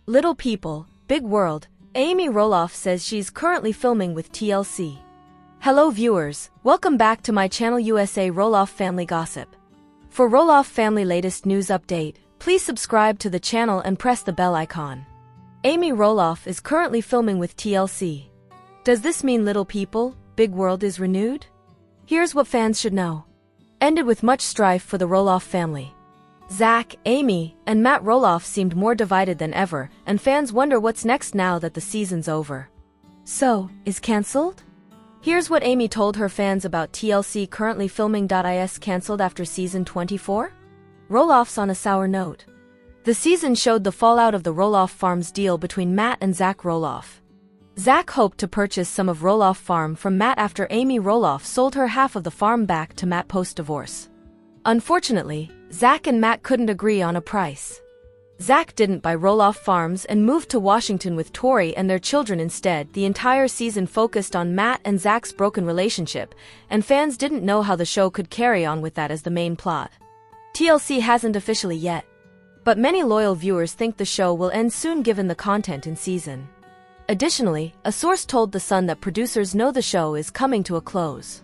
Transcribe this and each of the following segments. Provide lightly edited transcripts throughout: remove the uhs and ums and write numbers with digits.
Little People, Big World, Amy Roloff says she's currently filming with TLC. Hello viewers, welcome back to my channel USA Roloff Family Gossip. For Roloff Family latest news update, please subscribe to the channel and press the bell icon. Amy Roloff is currently filming with TLC. Does this mean Little People, Big World is renewed? Here's what fans should know. Ended with much strife for the Roloff family. Zach, Amy, and Matt Roloff seemed more divided than ever, and fans wonder what's next now that the season's over. So, is cancelled? Here's what Amy told her fans about TLC currently filming. Is cancelled after season 24? Roloff's on a sour note. The season showed the fallout of the Roloff Farms deal between Matt and Zach Roloff. Zach hoped to purchase some of Roloff Farm from Matt after Amy Roloff sold her half of the farm back to Matt post-divorce. Unfortunately, Zach and Matt couldn't agree on a price. Zach didn't buy Roloff Farms and moved to Washington with Tori and their children instead. The entire season focused on Matt and Zach's broken relationship, and fans didn't know how the show could carry on with that as the main plot. TLC hasn't officially yet, but many loyal viewers think the show will end soon given the content in season. Additionally, a source told The Sun that producers know the show is coming to a close.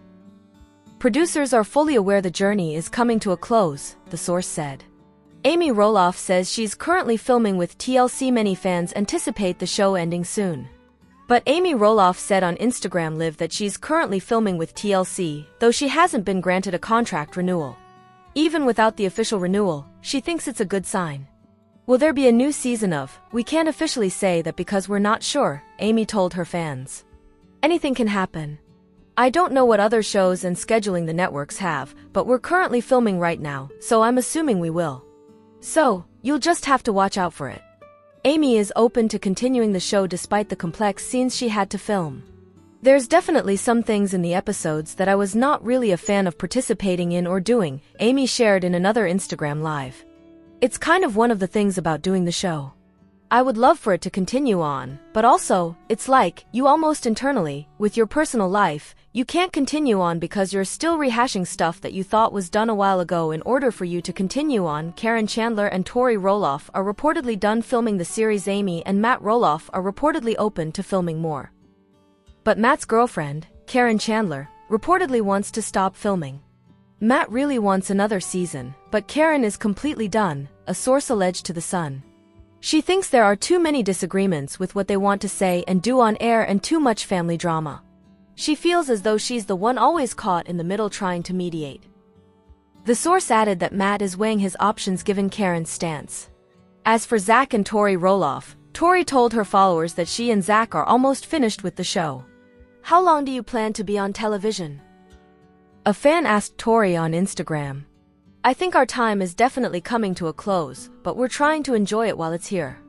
Producers are fully aware the journey is coming to a close, the source said. Amy Roloff says she's currently filming with TLC. Many fans anticipate the show ending soon. But Amy Roloff said on Instagram Live that she's currently filming with TLC, though she hasn't been granted a contract renewal. Even without the official renewal, she thinks it's a good sign. Will there be a new season of? We can't officially say that because we're not sure, Amy told her fans. Anything can happen. I don't know what other shows and scheduling the networks have, but we're currently filming right now, so I'm assuming we will. So, you'll just have to watch out for it. Amy is open to continuing the show despite the complex scenes she had to film. There's definitely some things in the episodes that I was not really a fan of participating in or doing, Amy shared in another Instagram Live. It's kind of one of the things about doing the show. I would love for it to continue on, but also, it's like, you almost internally, with your personal life, you can't continue on because you're still rehashing stuff that you thought was done a while ago in order for you to continue on. Karen Chandler and Tori Roloff are reportedly done filming the series. Amy and Matt Roloff are reportedly open to filming more. But Matt's girlfriend, Karen Chandler, reportedly wants to stop filming. Matt really wants another season, but Karen is completely done, a source alleged to The Sun. She thinks there are too many disagreements with what they want to say and do on air and too much family drama. She feels as though she's the one always caught in the middle trying to mediate. The source added that Matt is weighing his options given Karen's stance. As for Zach and Tori Roloff, Tori told her followers that she and Zach are almost finished with the show. How long do you plan to be on television? A fan asked Tori on Instagram. I think our time is definitely coming to a close, but we're trying to enjoy it while it's here.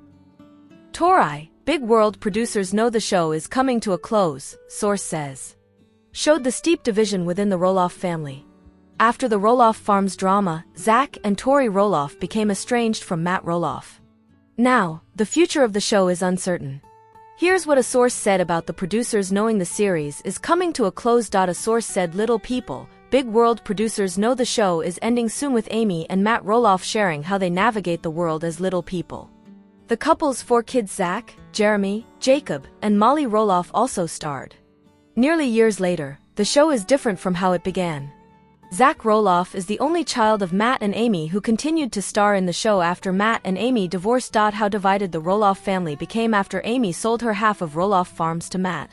Tori, Big World producers know the show is coming to a close, source says. Showed the steep division within the Roloff family. After the Roloff Farms drama, Zach and Tori Roloff became estranged from Matt Roloff. Now, the future of the show is uncertain. Here's what a source said about the producers knowing the series is coming to a close. A source said Little People, Big World producers know the show is ending soon, with Amy and Matt Roloff sharing how they navigate the world as Little People. The couple's 4 kids Zach, Jeremy, Jacob, and Molly Roloff also starred. Nearly years later, the show is different from how it began. Zach Roloff is the only child of Matt and Amy who continued to star in the show after Matt and Amy divorced. How divided the Roloff family became after Amy sold her half of Roloff Farms to Matt.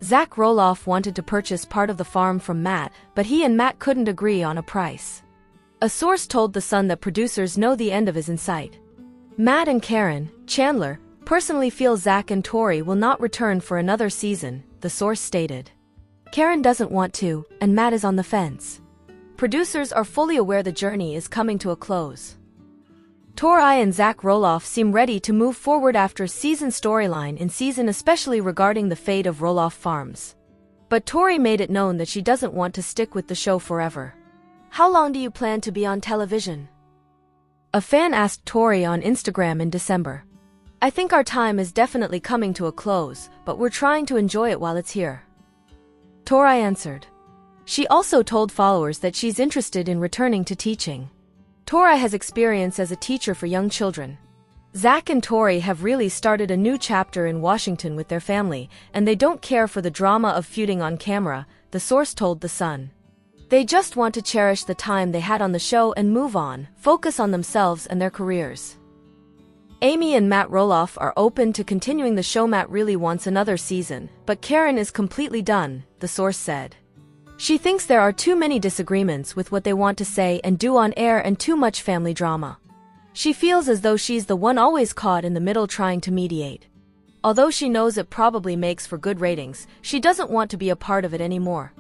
Zach Roloff wanted to purchase part of the farm from Matt, but he and Matt couldn't agree on a price. A source told The Sun that producers know the end of is in sight. Matt and Karen Chandler personally feel Zach and Tori will not return for another season, the source stated. Karen doesn't want to, and Matt is on the fence. Producers are fully aware the journey is coming to a close. Tori and Zach Roloff seem ready to move forward after season storyline in season, especially regarding the fate of Roloff Farms. But Tori made it known that she doesn't want to stick with the show forever. How long do you plan to be on television? A fan asked Tori on Instagram in December. I think our time is definitely coming to a close, but we're trying to enjoy it while it's here. Tori answered. She also told followers that she's interested in returning to teaching. Tori has experience as a teacher for young children. Zach and Tori have really started a new chapter in Washington with their family, and they don't care for the drama of feuding on camera, the source told The Sun. They just want to cherish the time they had on the show and move on, focus on themselves and their careers. Amy and Matt Roloff are open to continuing the show. Matt really wants another season, but Karen is completely done, the source said. She thinks there are too many disagreements with what they want to say and do on air and too much family drama. She feels as though she's the one always caught in the middle trying to mediate. Although she knows it probably makes for good ratings, she doesn't want to be a part of it anymore.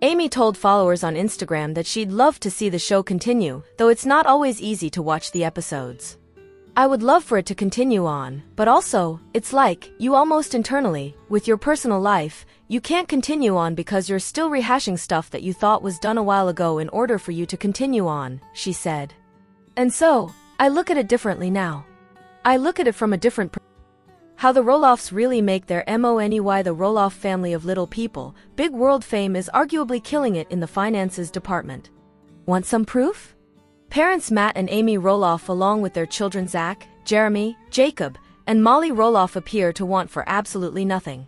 Amy told followers on Instagram that she'd love to see the show continue, though it's not always easy to watch the episodes. I would love for it to continue on, but also, it's like, you almost internally, with your personal life, you can't continue on because you're still rehashing stuff that you thought was done a while ago in order for you to continue on, she said. And so, I look at it differently now. I look at it from a different perspective. How the Roloffs really make their money. The Roloff family of little people, big world fame is arguably killing it in the finances department. Want some proof? Parents Matt and Amy Roloff along with their children Zach, Jeremy, Jacob, and Molly Roloff appear to want for absolutely nothing.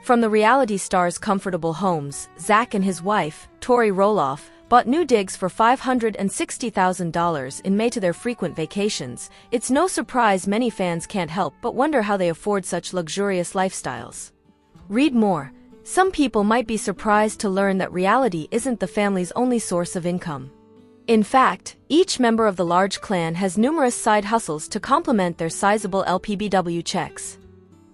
From the reality star's comfortable homes, Zach and his wife, Tori Roloff, bought new digs for $560,000 in May to their frequent vacations. It's no surprise many fans can't help but wonder how they afford such luxurious lifestyles. Read more. Some people might be surprised to learn that reality isn't the family's only source of income. In fact, each member of the large clan has numerous side hustles to complement their sizable LPBW checks.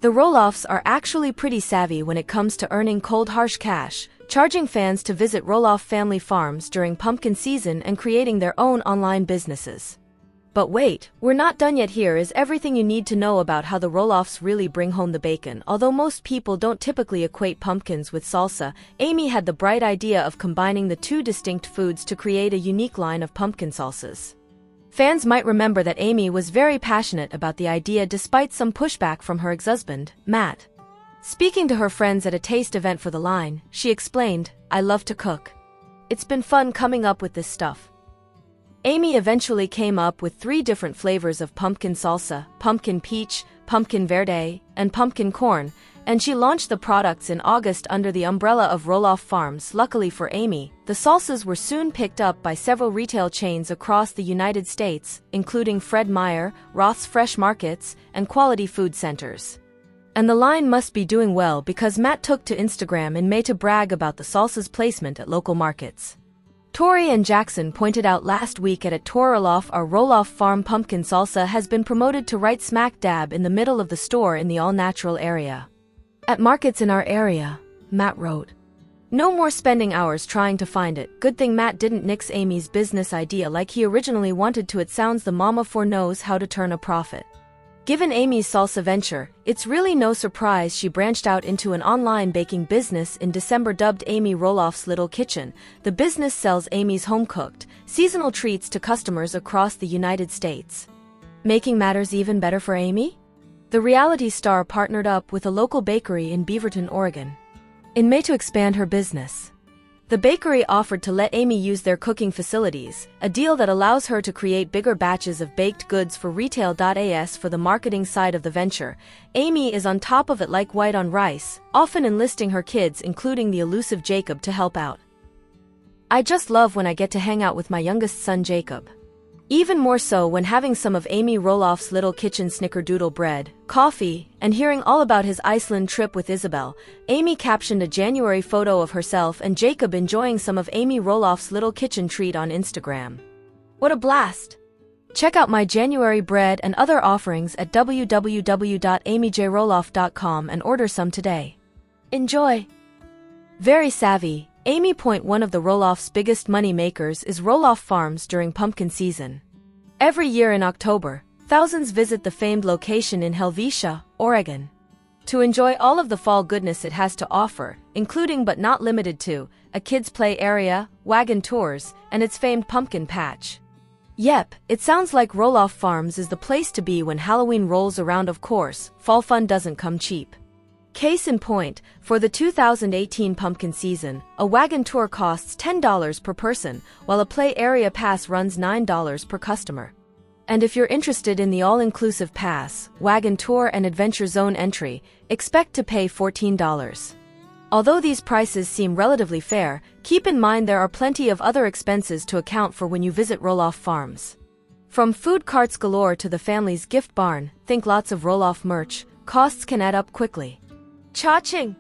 The Roloffs are actually pretty savvy when it comes to earning cold harsh cash, charging fans to visit Roloff family farms during pumpkin season and creating their own online businesses. But wait, we're not done yet. Here is everything you need to know about how the Roloffs really bring home the bacon. Although most people don't typically equate pumpkins with salsa, Amy had the bright idea of combining the two distinct foods to create a unique line of pumpkin salsas. Fans might remember that Amy was very passionate about the idea despite some pushback from her ex-husband, Matt. Speaking to her friends at a taste event for the line, she explained, "I love to cook. It's been fun coming up with this stuff." Amy eventually came up with 3 different flavors of pumpkin salsa: pumpkin peach, pumpkin verde, and pumpkin corn, and she launched the products in August under the umbrella of Roloff Farms. Luckily for Amy, the salsas were soon picked up by several retail chains across the United States, including Fred Meyer, Roth's Fresh Markets, and Quality Food Centers. And the line must be doing well because Matt took to Instagram in May to brag about the salsa's placement at local markets. Tori and Jackson pointed out last week at Roloff, our Roloff Farm pumpkin salsa has been promoted to right smack dab in the middle of the store in the all-natural area. At markets in our area, Matt wrote. No more spending hours trying to find it. Good thing Matt didn't nix Amy's business idea like he originally wanted to. It sounds the mama for knows how to turn a profit. Given Amy's salsa venture, it's really no surprise she branched out into an online baking business in December. Dubbed Amy Roloff's Little Kitchen, the business sells Amy's home-cooked, seasonal treats to customers across the United States. Making matters even better for Amy? The reality star partnered up with a local bakery in Beaverton, Oregon, in May to expand her business. The bakery offered to let Amy use their cooking facilities, a deal that allows her to create bigger batches of baked goods for retail.as. For the marketing side of the venture, Amy is on top of it like white on rice, often enlisting her kids, including the elusive Jacob, to help out. I just love when I get to hang out with my youngest son Jacob. Even more so when having some of Amy Roloff's Little Kitchen snickerdoodle bread, coffee, and hearing all about his Iceland trip with Isabel. Amy captioned a January photo of herself and Jacob enjoying some of Amy Roloff's Little Kitchen treat on Instagram. What a blast! Check out my January bread and other offerings at www.amyjroloff.com and order some today. Enjoy! Very savvy. Amy. One of the Roloff's biggest money makers is Roloff Farms during pumpkin season. Every year in October, thousands visit the famed location in Helvetia, Oregon, to enjoy all of the fall goodness it has to offer, including but not limited to a kids' play area, wagon tours, and its famed pumpkin patch. Yep, it sounds like Roloff Farms is the place to be when Halloween rolls around. Of course, fall fun doesn't come cheap. Case in point, for the 2018 pumpkin season, a wagon tour costs $10 per person, while a play area pass runs $9 per customer. And if you're interested in the all-inclusive pass, wagon tour and adventure zone entry, expect to pay $14. Although these prices seem relatively fair, keep in mind there are plenty of other expenses to account for when you visit Roloff Farms. From food carts galore to the family's gift barn, think lots of Roloff merch, costs can add up quickly. Cha-ching!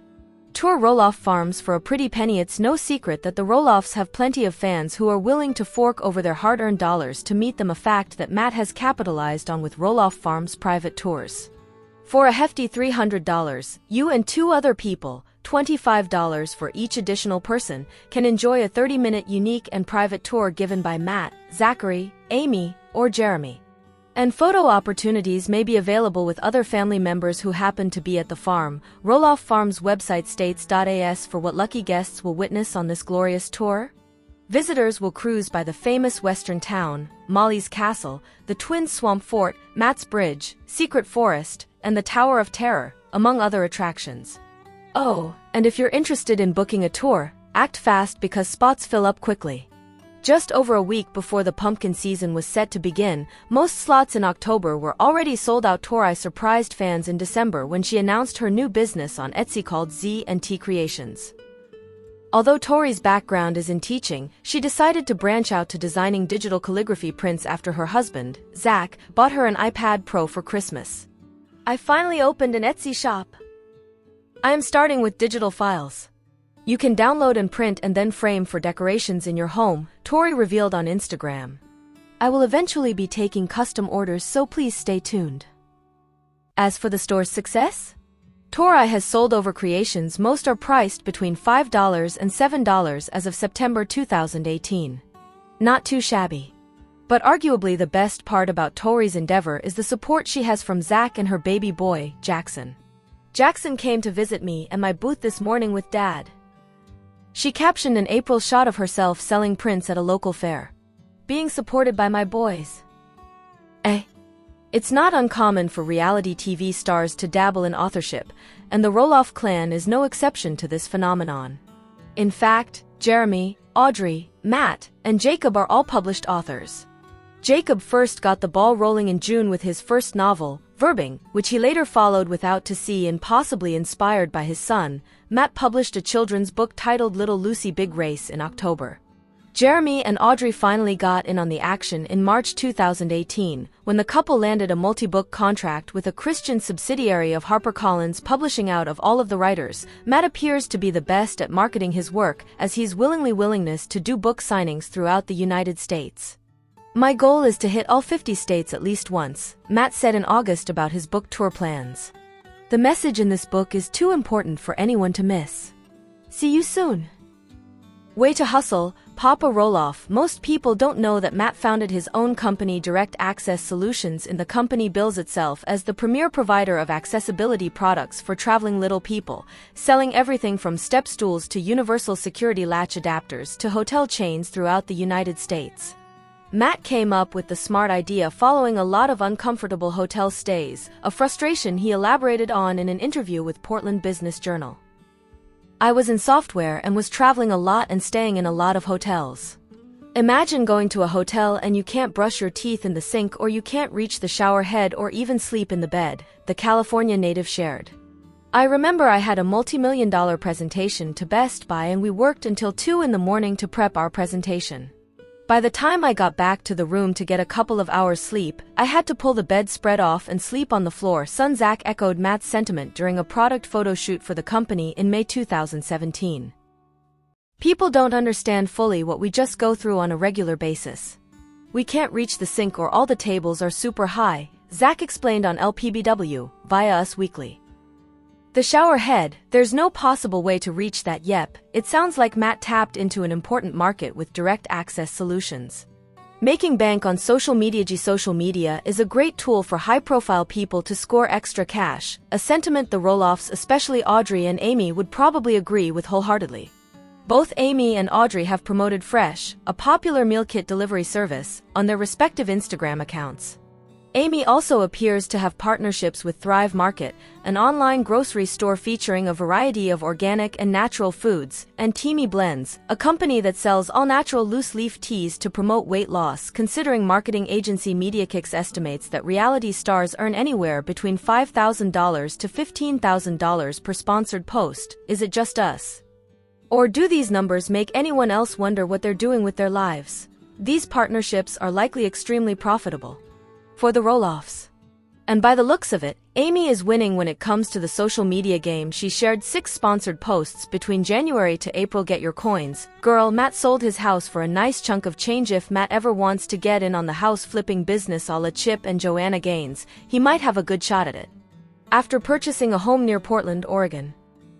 Tour Roloff Farms for a pretty penny. It's no secret that the Roloffs have plenty of fans who are willing to fork over their hard-earned dollars to meet them, a fact that Matt has capitalized on with Roloff Farms private tours. For a hefty $300, you and 2 other people, $25 for each additional person, can enjoy a 30-minute unique and private tour given by Matt, Zachary, Amy, or Jeremy. And photo opportunities may be available with other family members who happen to be at the farm. Roloff Farms website states, for what lucky guests will witness on this glorious tour. Visitors will cruise by the famous western town, Molly's Castle, the Twin Swamp Fort, Matt's Bridge, Secret Forest, and the Tower of Terror, among other attractions. Oh, and if you're interested in booking a tour, act fast because spots fill up quickly. Just over a week before the pumpkin season was set to begin, most slots in October were already sold out. Tori surprised fans in December when she announced her new business on Etsy called Z&T Creations. Although Tori's background is in teaching, she decided to branch out to designing digital calligraphy prints after her husband, Zach, bought her an iPad Pro for Christmas. I finally opened an Etsy shop. I am starting with digital files. You can download and print and then frame for decorations in your home, Tori revealed on Instagram. I will eventually be taking custom orders, so please stay tuned. As for the store's success, Tori has sold over creations. Most are priced between $5 and $7 as of September 2018. Not too shabby. But arguably the best part about Tori's endeavor is the support she has from Zach and her baby boy, Jackson. Jackson came to visit me and my booth this morning with Dad. She captioned an April shot of herself selling prints at a local fair. Being supported by my boys. It's not uncommon for reality TV stars to dabble in authorship, and the Roloff clan is no exception to this phenomenon. In fact, Jeremy, Audrey, Matt, and Jacob are all published authors. Jacob first got the ball rolling in June with his first novel, Verbing, which he later followed with Out to Sea, and possibly inspired by his son, Matt published a children's book titled Little Lucy Big Race in October. Jeremy and Audrey finally got in on the action in March 2018, when the couple landed a multi-book contract with a Christian subsidiary of HarperCollins Publishing. Out of all of the writers, Matt appears to be the best at marketing his work, as he's willingness to do book signings throughout the United States. My goal is to hit all 50 states at least once, Matt said in August about his book tour plans. The message in this book is too important for anyone to miss. See you soon. Way to hustle, Papa Roloff. Most people don't know that Matt founded his own company, Direct Access Solutions. The company bills itself as the premier provider of accessibility products for traveling little people, selling everything from step stools to universal security latch adapters to hotel chains throughout the United States. Matt came up with the smart idea following a lot of uncomfortable hotel stays, a frustration he elaborated on in an interview with Portland Business Journal. I was in software and was traveling a lot and staying in a lot of hotels. Imagine going to a hotel and you can't brush your teeth in the sink, or you can't reach the shower head, or even sleep in the bed, the California native shared. I remember I had a multi-million-dollar presentation to Best Buy and we worked until 2 in the morning to prep our presentation. By the time I got back to the room to get a couple of hours sleep, I had to pull the bedspread off and sleep on the floor. Son Zach echoed Matt's sentiment during a product photo shoot for the company in May 2017. People don't understand fully what we just go through on a regular basis. We can't reach the sink or all the tables are super high, Zach explained on LPBW, via Us Weekly. The shower head, there's no possible way to reach that. Yep, it sounds like Matt tapped into an important market with Direct Access Solutions. Making bank on social media. Social media is a great tool for high-profile people to score extra cash, a sentiment the Roloffs, especially Audrey and Amy, would probably agree with wholeheartedly. Both Amy and Audrey have promoted Fresh, a popular meal kit delivery service, on their respective Instagram accounts. Amy also appears to have partnerships with Thrive Market, an online grocery store featuring a variety of organic and natural foods, and Teamy Blends, a company that sells all-natural loose-leaf teas to promote weight loss. Considering marketing agency MediaKicks estimates that reality stars earn anywhere between $5,000 to $15,000 per sponsored post, is it just us? Or do these numbers make anyone else wonder what they're doing with their lives? These partnerships are likely extremely profitable for the Roloffs. And by the looks of it, Amy is winning when it comes to the social media game. She shared 6 sponsored posts between January to April. Get your coins, girl. Matt sold his house for a nice chunk of change. If Matt ever wants to get in on the house flipping business a la Chip and Joanna Gaines, he might have a good shot at it. After purchasing a home near Portland, Oregon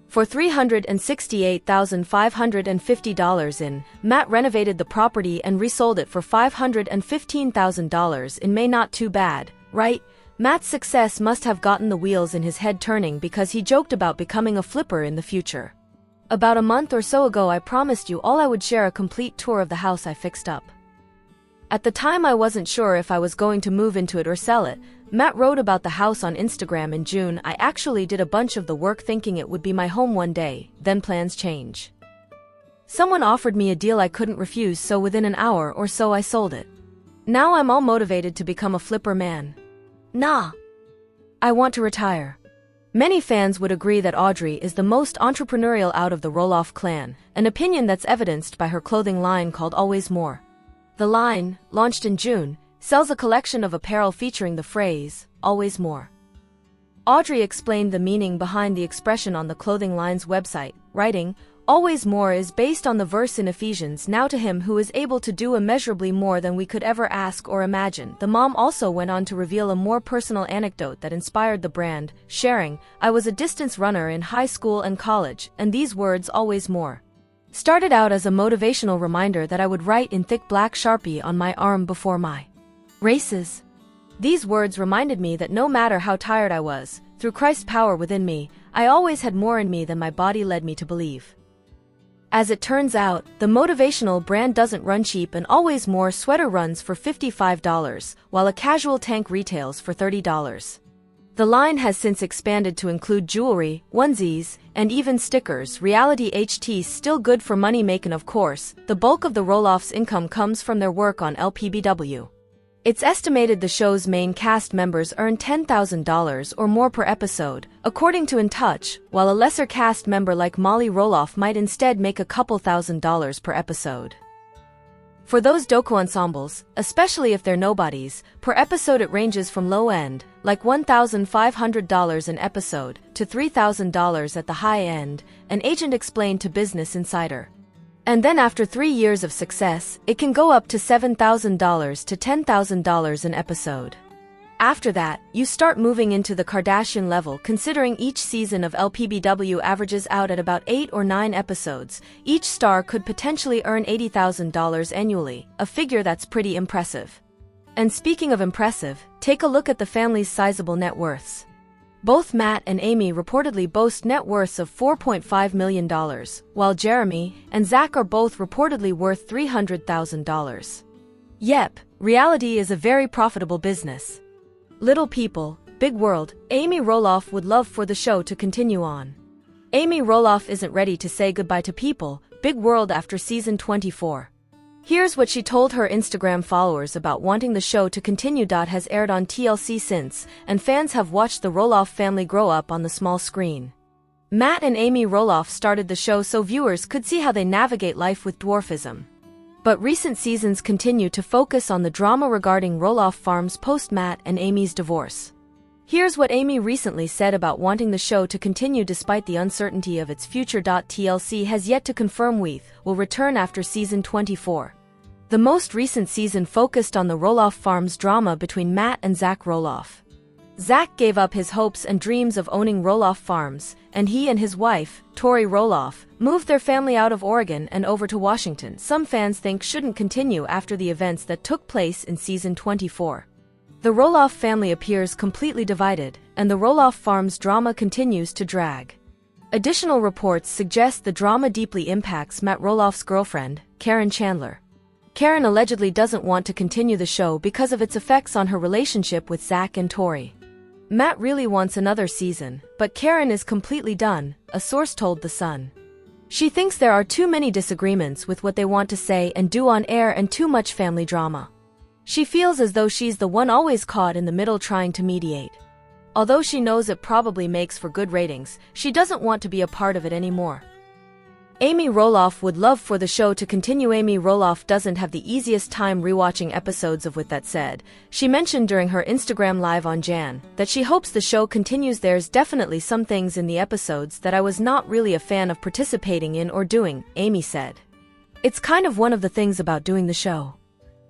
for $368,550 Matt renovated the property and resold it for $515,000 in May. Not too bad, right? Matt's success must have gotten the wheels in his head turning, because he joked about becoming a flipper in the future. About a month or so ago, I promised you all I would share a complete tour of the house I fixed up. At the time, I wasn't sure if I was going to move into it or sell it. Matt wrote about the house on Instagram in June. I actually did a bunch of the work thinking it would be my home one day, then plans change. Someone offered me a deal I couldn't refuse, so within an hour or so I sold it. Now I'm all motivated to become a flipper man. Nah. I want to retire. Many fans would agree that Audrey is the most entrepreneurial out of the Roloff clan, an opinion that's evidenced by her clothing line called Always More. The line, launched in June, sells a collection of apparel featuring the phrase, always more. Audrey explained the meaning behind the expression on the clothing line's website, writing, "Always more is based on the verse in Ephesians, now to him who is able to do immeasurably more than we could ever ask or imagine." The mom also went on to reveal a more personal anecdote that inspired the brand, sharing, "I was a distance runner in high school and college, and these words, always more, started out as a motivational reminder that I would write in thick black Sharpie on my arm before my races. These words reminded me that no matter how tired I was, through Christ's power within me, I always had more in me than my body led me to believe." As it turns out, the motivational brand doesn't run cheap. An Always More sweater runs for $55, while a casual tank retails for $30. The line has since expanded to include jewelry, onesies, and even stickers. Reality HT's still good for money making, of course. The bulk of the Roloff's income comes from their work on LPBW. It's estimated the show's main cast members earn $10,000 or more per episode, according to In Touch, while a lesser cast member like Molly Roloff might instead make a couple $1,000s per episode. For those docu ensembles, especially if they're nobodies, per episode it ranges from low end, like $1,500 an episode, to $3,000 at the high end, an agent explained to Business Insider. And then after 3 years of success, it can go up to $7,000 to $10,000 an episode. After that, you start moving into the Kardashian level. Considering each season of LPBW averages out at about 8 or 9 episodes, each star could potentially earn $80,000 annually, a figure that's pretty impressive. And speaking of impressive, take a look at the family's sizable net worths. Both Matt and Amy reportedly boast net worths of $4.5 million, while Jeremy and Zach are both reportedly worth $300,000. Yep, reality is a very profitable business. Little people, big world. Amy Roloff would love for the show to continue on. Amy Roloff isn't ready to say goodbye to people, big world after season 24. Here's what she told her Instagram followers about wanting the show to continue. Has aired on TLC since, and fans have watched the Roloff family grow up on the small screen. Matt and Amy Roloff started the show so viewers could see how they navigate life with dwarfism. But recent seasons continue to focus on the drama regarding Roloff Farms post Matt and Amy's divorce. Here's what Amy recently said about wanting the show to continue despite the uncertainty of its future. TLC has yet to confirm will return after season 24. The most recent season focused on the Roloff Farms drama between Matt and Zach Roloff. Zach gave up his hopes and dreams of owning Roloff Farms, and he and his wife, Tori Roloff, moved their family out of Oregon and over to Washington. Some fans think shouldn't continue after the events that took place in season 24. The Roloff family appears completely divided, and the Roloff Farms drama continues to drag. Additional reports suggest the drama deeply impacts Matt Roloff's girlfriend, Karen Chandler. Karen allegedly doesn't want to continue the show because of its effects on her relationship with Zach and Tori. Matt really wants another season, but Karen is completely done, a source told The Sun. She thinks there are too many disagreements with what they want to say and do on air and too much family drama. She feels as though she's the one always caught in the middle trying to mediate. Although she knows it probably makes for good ratings, she doesn't want to be a part of it anymore. Amy Roloff would love for the show to continue. Amy Roloff doesn't have the easiest time rewatching episodes of With That Said. She mentioned during her Instagram live on Jan that she hopes the show continues. There's definitely some things in the episodes that I was not really a fan of participating in or doing, Amy said. It's kind of one of the things about doing the show.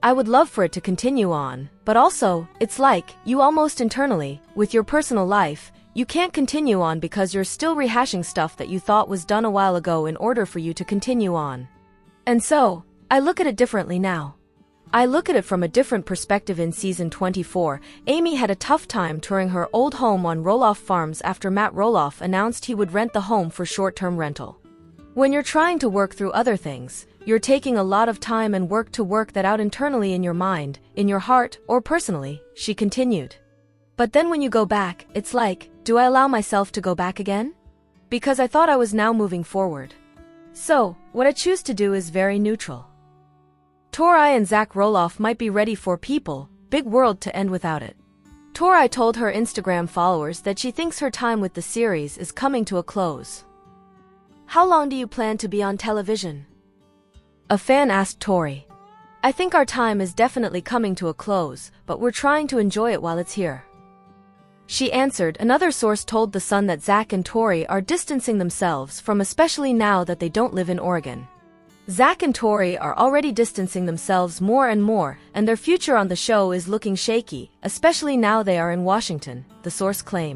I would love for it to continue on, but also, it's like, you almost internally, with your personal life, you can't continue on because you're still rehashing stuff that you thought was done a while ago in order for you to continue on. And so, I look at it differently now. I look at it from a different perspective. In season 24, Amy had a tough time touring her old home on Roloff Farms after Matt Roloff announced he would rent the home for short-term rental. When you're trying to work through other things, you're taking a lot of time and work to work that out internally in your mind, in your heart, or personally, she continued. But then when you go back, it's like, do I allow myself to go back again? Because I thought I was now moving forward. So, what I choose to do is very neutral. Tori and Zach Roloff might be ready for People, Big World to end without it. Tori told her Instagram followers that she thinks her time with the series is coming to a close. How long do you plan to be on television? A fan asked Tori. I think our time is definitely coming to a close, but we're trying to enjoy it while it's here. She answered. Another source told The Sun that Zach and Tori are distancing themselves from, especially now that they don't live in Oregon. Zach and Tori are already distancing themselves more and more, and their future on the show is looking shaky, especially now they are in Washington, the source claimed.